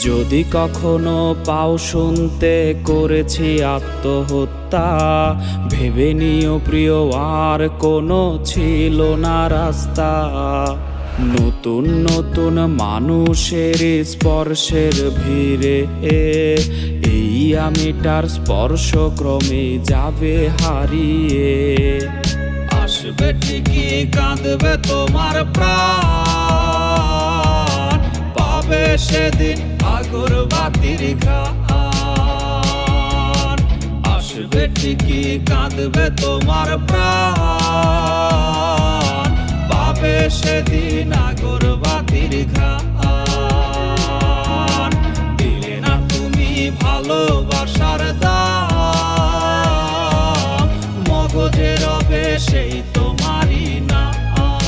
যদি কখনো পাও শুনতে করেছি আত্মহত্যা, ভেবে নিও প্রিয় আর কোনো ছিল না রাস্তা। নতুন নতুন মানুষের স্পর্শের ভিড়ে এই আমিটার স্পর্শ ক্রমে যাবে হারিয়ে। আসবে ঠিকই কাঁদবে তোমার প্রাণ, পাবে সেদিন আগরবাতির ঘ্রাণ। আসবে ঠিকই কাঁদবে তোমার প্রাণ, পাবে সেদিন আগরবাতির ঘ্রাণ।